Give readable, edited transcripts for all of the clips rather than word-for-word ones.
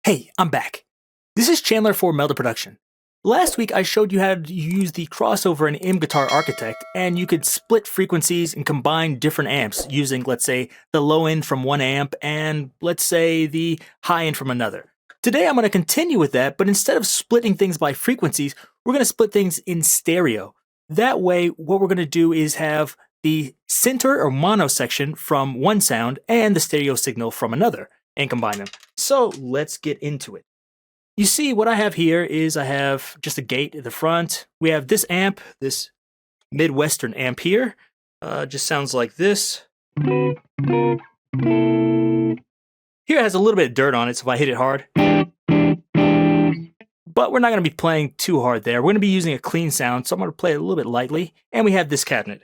Hey, I'm back. This is Chandler for Melda Production. Last week I showed you how to use the crossover in MGuitararchitect, and you could split frequencies and combine different amps using, let's say, the low end from one amp and, let's say, the high end from another. Today I'm going to continue with that, but instead of splitting things by frequencies, we're going to split things in stereo. That way, what we're going to do is have the center or mono section from one sound and the stereo signal from another, and combine them. So let's get into it. You see what I have here is I have just a gate at the front. We have this amp, this Midwestern amp here. Just sounds like this. Here it has a little bit of dirt on it, so if I hit it hard. But we're not going to be playing too hard there. We're going to be using a clean sound, so I'm going to play it a little bit lightly. And we have this cabinet.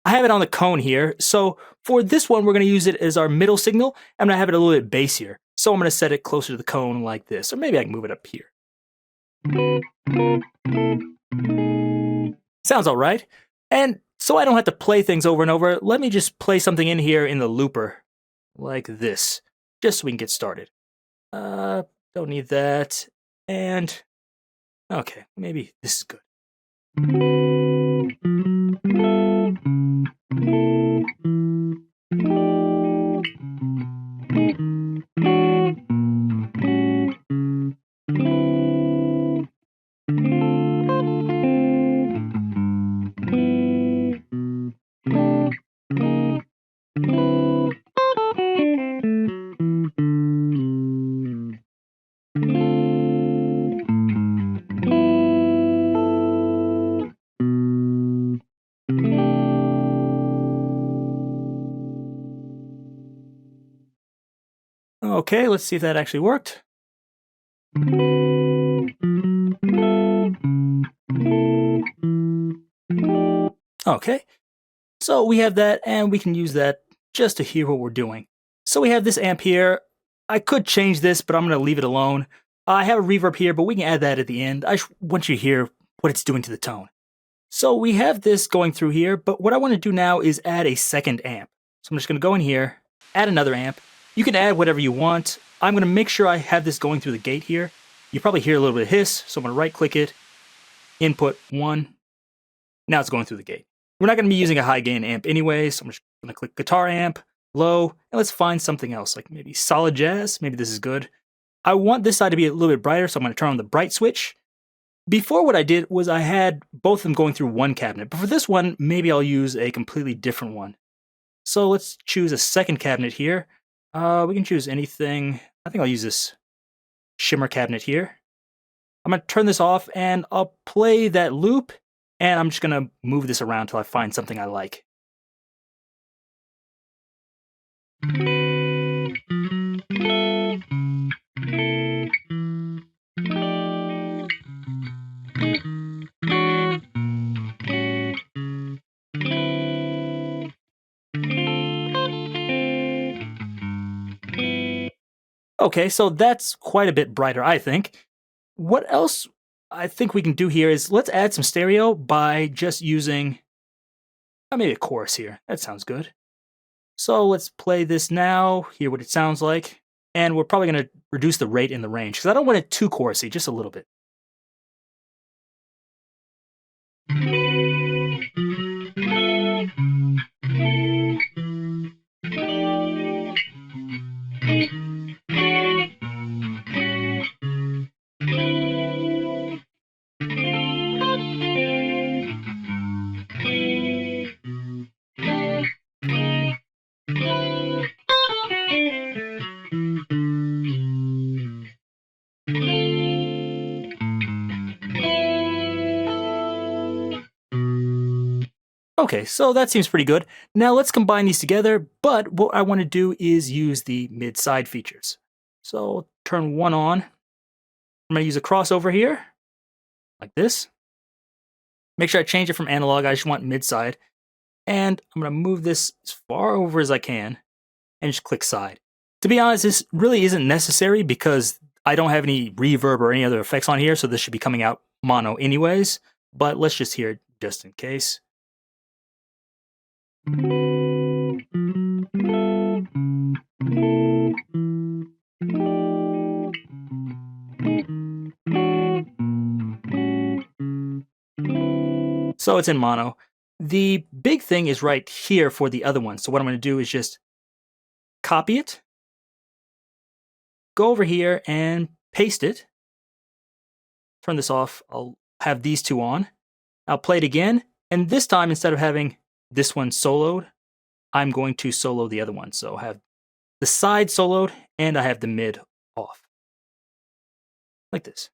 I have it on the cone here, so for this one, we're going to use it as our middle signal. I'm going to have it a little bit bassier, so I'm going to set it closer to the cone like this, or maybe I can move it up here. Sounds all right. And so I don't have to play things over and over, let me just play something in here in the looper, like this, just so we can get started. Don't need that, and okay, maybe this is good. Okay, let's see if that actually worked. Okay, so we have that, and we can use that just to hear what we're doing. So we have this amp here. I could change this, but I'm going to leave it alone. I have a reverb here, but we can add that at the end. I want you to hear what it's doing to the tone. So we have this going through here, but what I want to do now is add a second amp. So I'm just going to go in here, add another amp. You can add whatever you want. I'm going to make sure I have this going through the gate here. You probably hear a little bit of hiss, so I'm going to right-click it, input 1. Now it's going through the gate. We're not going to be using a high-gain amp anyway, so I'm just going to click guitar amp, low, and let's find something else, like maybe solid jazz. Maybe this is good. I want this side to be a little bit brighter, so I'm going to turn on the bright switch. Before, what I did was I had both of them going through one cabinet, but for this one, maybe I'll use a completely different one. So let's choose a second cabinet here. We can choose anything. I think I'll use this shimmer cabinet here. I'm going to turn this off, and I'll play that loop, and I'm just going to move this around until I find something I like. Okay, so that's quite a bit brighter, I think. What else I think we can do here is let's add some stereo by just using maybe a chorus here. That sounds good. So let's play this now, hear what it sounds like, and we're probably going to reduce the rate in the range because I don't want it too chorusy, just a little bit. Okay, so that seems pretty good. Now let's combine these together, but what I want to do is use the mid-side features. So turn one on. I'm going to use a crossover here, like this. Make sure I change it from analog, I just want mid-side. And I'm going to move this as far over as I can, and just click side. To be honest, this really isn't necessary because I don't have any reverb or any other effects on here, so this should be coming out mono anyways, but let's just hear it just in case. So it's in mono. The big thing is right here for the other one. So what I'm going to do is just copy it, go over here and paste it. Turn this off. I'll have these two on. I'll play it again. And this time, instead of having this one soloed, I'm going to solo the other one. So I have the side soloed and I have the mid off. Like this.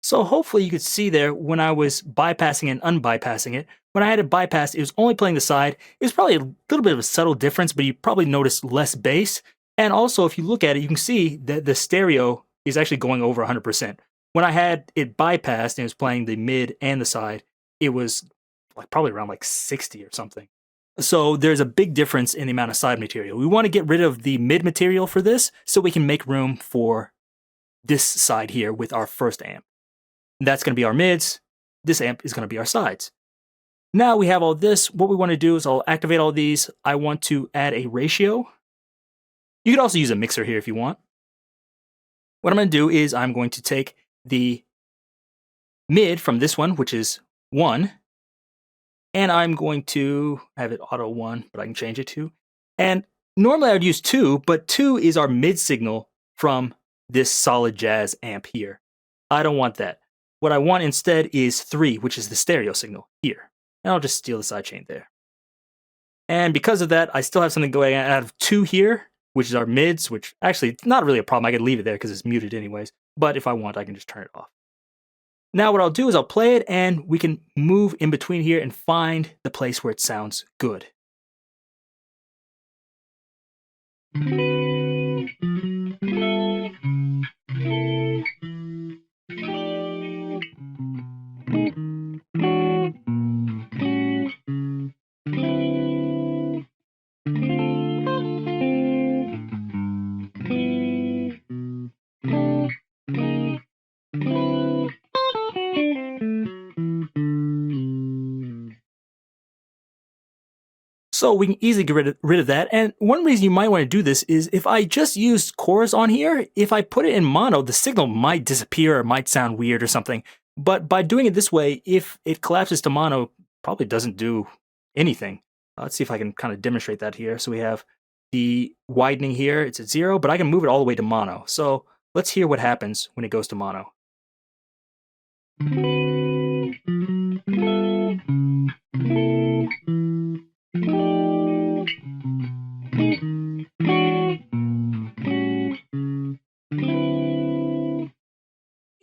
So hopefully you could see there when I was bypassing and unbypassing it. When I had it bypassed, it was only playing the side. It was probably a little bit of a subtle difference, but you probably noticed less bass. And also, if you look at it, you can see that the stereo is actually going over 100%. When I had it bypassed and it was playing the mid and the side, it was like probably around like 60 or something. So there's a big difference in the amount of side material. We want to get rid of the mid material for this so we can make room for this side here with our first amp. That's going to be our mids. This amp is going to be our sides. Now we have all this. What we want to do is I'll activate all these. I want to add a ratio. You could also use a mixer here if you want. What I'm going to do is I'm going to take the mid from this one, which is 1, and I'm going to have it auto 1, but I can change it to. And normally I would use 2, but 2 is our mid signal from this solid jazz amp here. I don't want that. What I want instead is 3, which is the stereo signal here. And I'll just steal the sidechain there. And because of that, I still have something going out of 2 here, which is our mids, which actually it's not really a problem. I could leave it there because it's muted anyways. But if I want, I can just turn it off. Now what I'll do is I'll play it and we can move in between here and find the place where it sounds good. So we can easily get rid of that. And one reason you might want to do this is if I just used chorus on here, if I put it in mono, the signal might disappear or might sound weird or something. But by doing it this way, if it collapses to mono, probably doesn't do anything. Let's see if I can kind of demonstrate that here. So we have the widening here, it's at 0, but I can move it all the way to mono. So let's hear what happens when it goes to mono.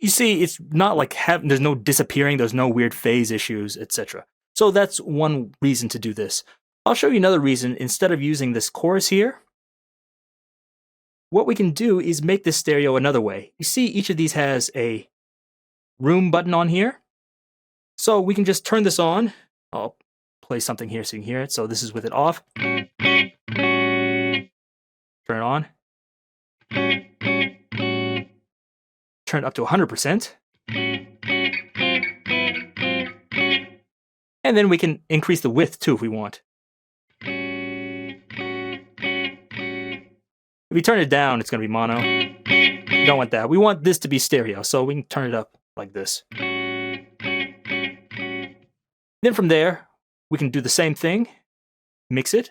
You see, it's not like there's no disappearing, there's no weird phase issues, etc. So that's one reason to do this. I'll show you another reason. Instead of using this chorus here, what we can do is make this stereo another way. You see, each of these has a room button on here. So we can just turn this on. I'll play something here so you can hear it. So this is with it off. Turn it on. Turn it up to 100%. And then we can increase the width too if we want. If we turn it down, it's going to be mono. We don't want that. We want this to be stereo, so we can turn it up like this. Then from there, we can do the same thing. Mix it.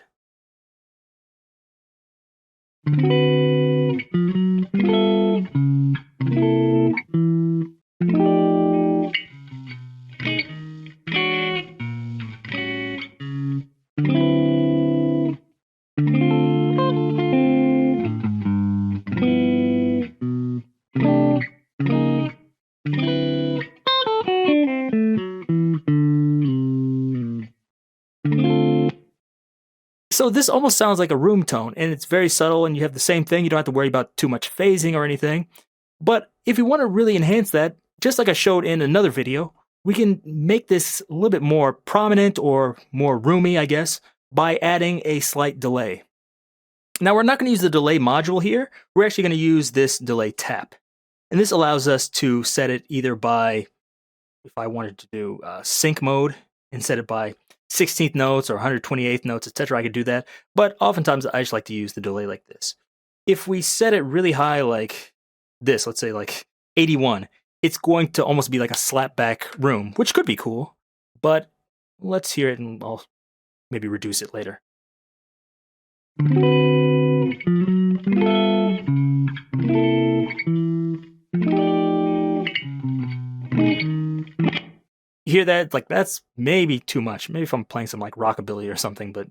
So this almost sounds like a room tone, and it's very subtle, and you have the same thing. You don't have to worry about too much phasing or anything. But if you want to really enhance that, just like I showed in another video, we can make this a little bit more prominent or more roomy, I guess, by adding a slight delay. Now we're not going to use the delay module here. We're actually going to use this delay tap. And this allows us to set it either by, if I wanted to do sync mode and set it by 16th notes or 128th notes, etc., I could do that. But oftentimes I just like to use the delay like this. If we set it really high like this, let's say like 81, it's going to almost be like a slapback room, which could be cool. But let's hear it and I'll maybe reduce it later. You hear that? Like, that's maybe too much. Maybe if I'm playing some like rockabilly or something, but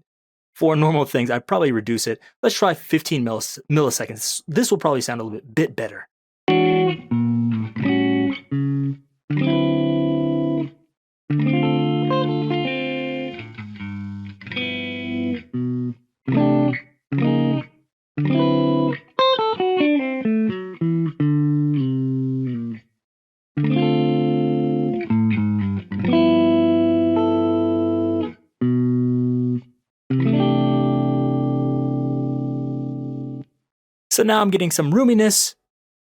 for normal things, I'd probably reduce it. Let's try 15 milliseconds. This will probably sound a little bit better. So now I'm getting some roominess,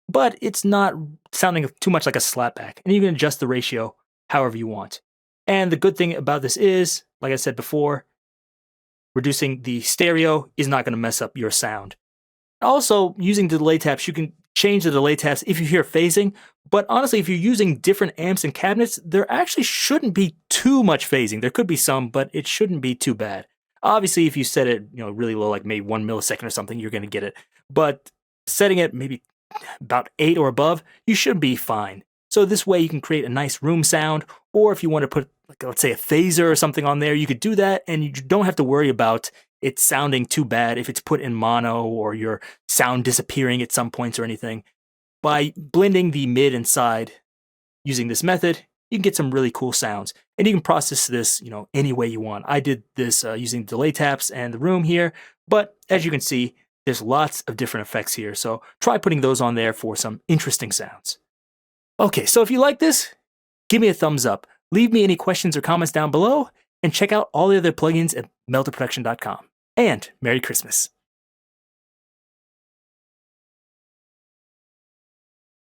but it's not sounding too much like a slapback. And you can adjust the ratio however you want. And the good thing about this is, like I said before, reducing the stereo is not going to mess up your sound. Also, using the delay taps, you can change the delay taps if you hear phasing, but honestly, if you're using different amps and cabinets, there actually shouldn't be too much phasing. There could be some, but it shouldn't be too bad. Obviously, if you set it, really low, like maybe 1 millisecond or something, you're going to get it. But setting it maybe about 8 or above, you should be fine. So this way you can create a nice room sound, or if you want to put, like, let's say a phaser or something on there, you could do that, and you don't have to worry about it sounding too bad if it's put in mono or your sound disappearing at some points or anything. By blending the mid and side using this method, you can get some really cool sounds. And you can process this, any way you want. I did this using delay taps and the room here, but as you can see, there's lots of different effects here. So try putting those on there for some interesting sounds. Okay, so if you like this, give me a thumbs up. Leave me any questions or comments down below, and check out all the other plugins at meldaproduction.com. And Merry Christmas.